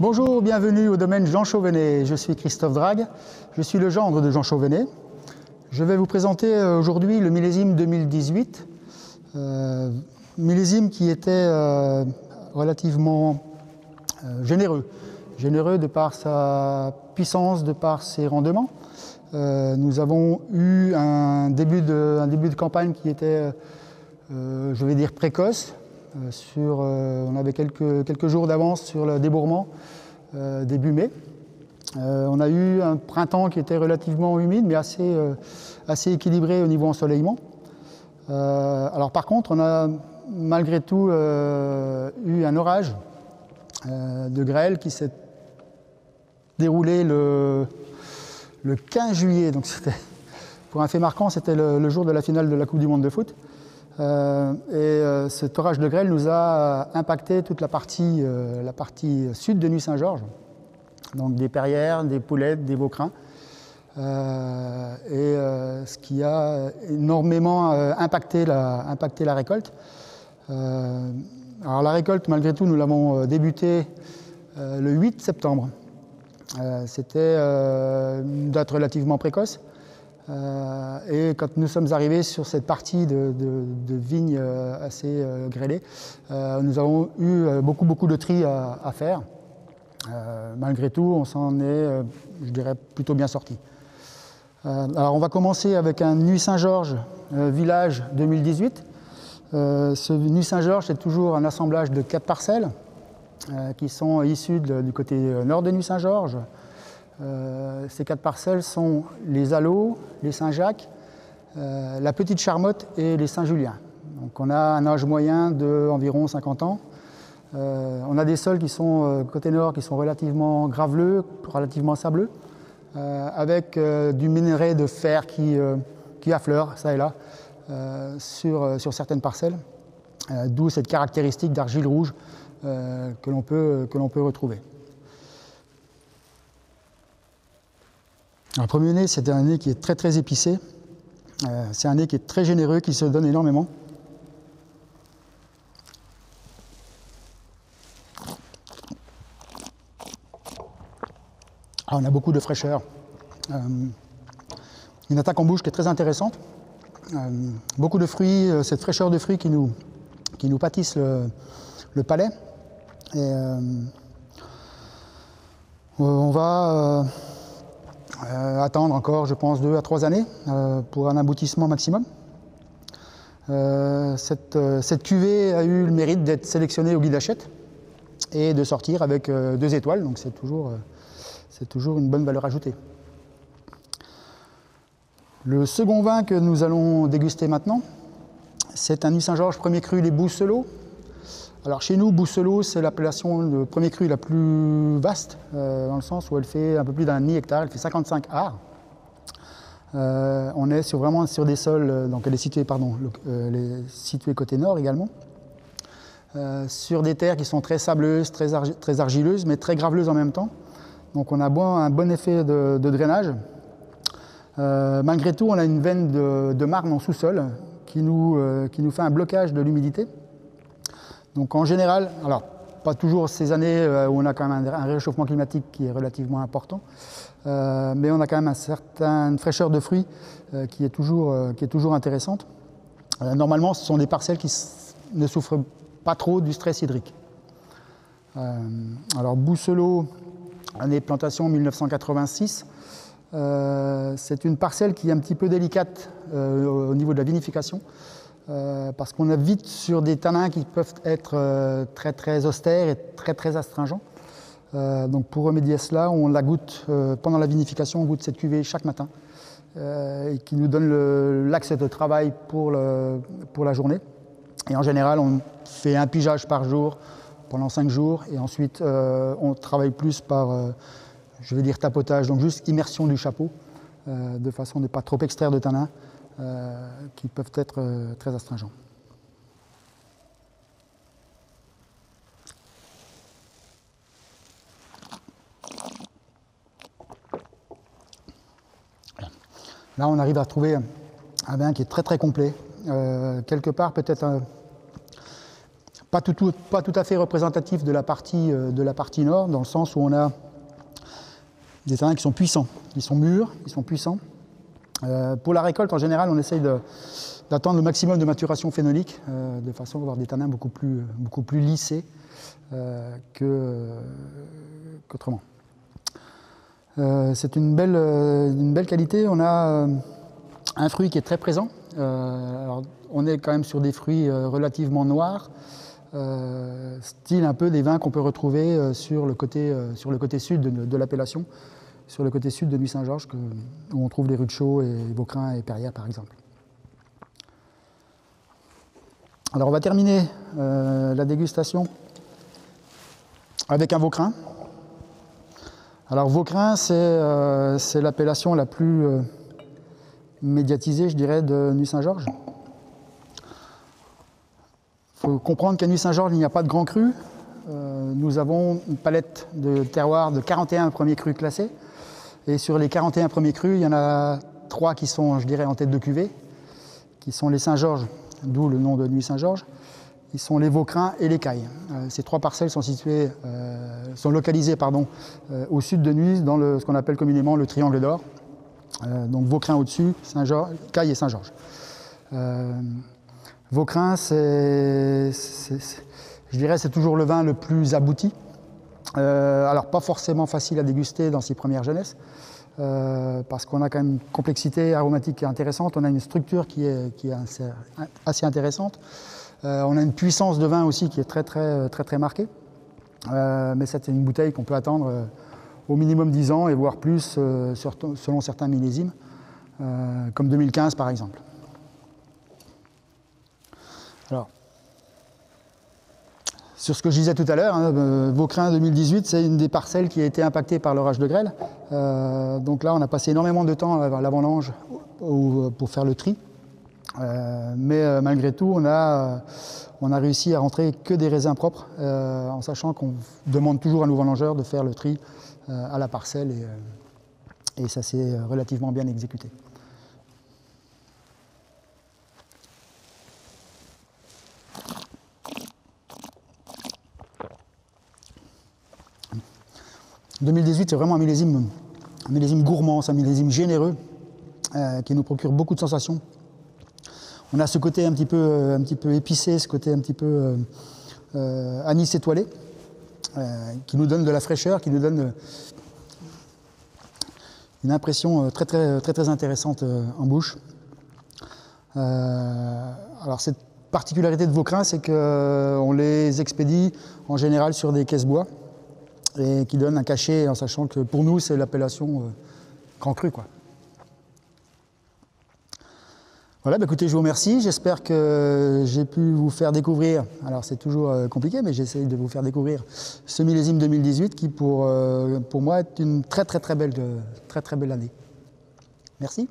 Bonjour, bienvenue au domaine Jean Chauvenet. Je suis Christophe Drague, je suis le gendre de Jean Chauvenet. Je vais vous présenter aujourd'hui le millésime 2018, millésime qui était relativement généreux de par sa puissance, de par ses rendements. Nous avons eu un début de campagne qui était, je vais dire, précoce. On avait quelques jours d'avance sur le débourrement début mai. On a eu un printemps qui était relativement humide, mais assez équilibré au niveau ensoleillement. Alors par contre, on a malgré tout eu un orage de grêle qui s'est déroulé le 15 juillet. Donc pour un fait marquant, c'était le jour de la finale de la Coupe du Monde de foot. Cet orage de grêle nous a impacté toute la partie sud de Nuits-Saint-Georges, donc des Perrières, des Poulettes, des Vaucrins, ce qui a énormément impacté la récolte. Alors la récolte, malgré tout, nous l'avons débutée le 8 septembre. C'était une date relativement précoce. Et quand nous sommes arrivés sur cette partie de vignes assez grêlée, nous avons eu beaucoup de tri à faire. Malgré tout, on s'en est, je dirais, plutôt bien sorti. Alors on va commencer avec un Nuits-Saint-Georges village 2018. Ce Nuits-Saint-Georges, c'est toujours un assemblage de 4 parcelles qui sont issues du côté nord de Nuits-Saint-Georges. Ces 4 parcelles sont les Alaux, les Saint-Jacques, la Petite Charmotte et les Saint-Julien. Donc on a un âge moyen d'environ 50 ans. On a des sols qui sont côté nord qui sont relativement graveleux, relativement sableux, avec du minerai de fer qui affleure ça et là sur certaines parcelles, d'où cette caractéristique d'argile rouge que l'on peut retrouver. Le premier nez, c'est un nez qui est très épicé. C'est un nez qui est très généreux, qui se donne énormément. On a beaucoup de fraîcheur. Une attaque en bouche qui est très intéressante. Beaucoup de fruits, cette fraîcheur de fruits qui nous pâtissent le palais. Et on va attendre encore, je pense, 2 à 3 années pour un aboutissement maximum. Cette cuvée a eu le mérite d'être sélectionnée au guide Hachette et de sortir avec 2 étoiles, donc c'est toujours une bonne valeur ajoutée. Le second vin que nous allons déguster maintenant, c'est un Nuits-Saint-Georges premier cru les Bousselot. Alors chez nous, Bousselot, c'est l'appellation de premier cru la plus vaste, dans le sens où elle fait un peu plus d'un demi-hectare, elle fait 55 arts. On est vraiment sur des sols, donc elle est située côté nord également, sur des terres qui sont très sableuses, très argileuses, mais très graveleuses en même temps. Donc on a un bon effet de drainage. Malgré tout, on a une veine de marne en sous-sol qui nous fait un blocage de l'humidité. Donc en général, alors pas toujours ces années où on a quand même un réchauffement climatique qui est relativement important, mais on a quand même une fraîcheur de fruits qui est toujours intéressante. Normalement, ce sont des parcelles qui ne souffrent pas trop du stress hydrique. Alors Bousselot, année de plantation 1986, c'est une parcelle qui est un petit peu délicate au niveau de la vinification. Parce qu'on a vite sur des tanins qui peuvent être très austères et très astringents. Donc pour remédier à cela, on la goûte pendant la vinification, on goûte cette cuvée chaque matin et qui nous donne l'axe de travail pour la journée. Et en général, on fait un pigeage par jour pendant 5 jours et ensuite on travaille plus par, je vais dire tapotage, donc juste immersion du chapeau de façon à ne pas trop extraire de tanins. Qui peuvent être très astringents. Là, on arrive à trouver un vin qui est très complet. Quelque part, peut-être pas tout à fait représentatif de la partie nord, dans le sens où on a des terrains qui sont puissants, ils sont mûrs, ils sont puissants. Pour la récolte, en général, on essaye d'attendre le maximum de maturation phénolique, de façon à avoir des tanins beaucoup plus lissés qu'autrement. C'est une belle qualité. On a un fruit qui est très présent. Alors, on est quand même sur des fruits relativement noirs, style un peu des vins qu'on peut retrouver sur le côté sud de l'appellation, sur le côté sud de Nuits-Saint-Georges, où on trouve les Rudechaud et Vaucrin et Perrières par exemple. Alors on va terminer la dégustation avec un Vaucrin. Alors Vaucrin, c'est l'appellation la plus médiatisée, je dirais, de Nuits-Saint-Georges. Il faut comprendre qu'à Nuits-Saint-Georges, il n'y a pas de grand cru. Nous avons une palette de terroirs de 41 premiers crus classés. Et sur les 41 premiers crus, il y en a 3 qui sont, je dirais, en tête de cuvée, qui sont les Saint-Georges, d'où le nom de Nuits-Saint-Georges. Ils sont les Vaucrins et les Cailles. Ces 3 parcelles sont localisées au sud de Nuits, dans ce qu'on appelle communément le triangle d'or. Donc Vaucrin au-dessus, Cailles et Saint-Georges. Vaucrin, je dirais, c'est toujours le vin le plus abouti. Alors pas forcément facile à déguster dans ses premières jeunesses, parce qu'on a quand même une complexité aromatique intéressante, on a une structure qui est assez intéressante, on a une puissance de vin aussi qui est très marquée, mais c'est une bouteille qu'on peut attendre au minimum 10 ans et voire plus selon certains millésimes, comme 2015 par exemple. Alors, sur ce que je disais tout à l'heure, Vaucrin 2018, c'est une des parcelles qui a été impactée par l'orage de grêle. Donc là, on a passé énormément de temps à la vendange pour faire le tri. Mais malgré tout, on a réussi à rentrer que des raisins propres, en sachant qu'on demande toujours à nos vendangeurs de faire le tri à la parcelle, et ça s'est relativement bien exécuté. « 2018, c'est vraiment un millésime gourmand, c'est un millésime généreux qui nous procure beaucoup de sensations. On a ce côté un petit peu épicé, ce côté un petit peu anis étoilé, qui nous donne de la fraîcheur, qui nous donne une impression très intéressante en bouche. Alors cette particularité de Vaucrin, c'est qu'on les expédie en général sur des caisses bois, et qui donne un cachet, en sachant que pour nous, c'est l'appellation Grand Cru, quoi. Voilà, bah écoutez, je vous remercie. J'espère que j'ai pu vous faire découvrir, alors c'est toujours compliqué, mais j'essaye de vous faire découvrir ce millésime 2018 qui, pour moi, est une très belle année. Merci.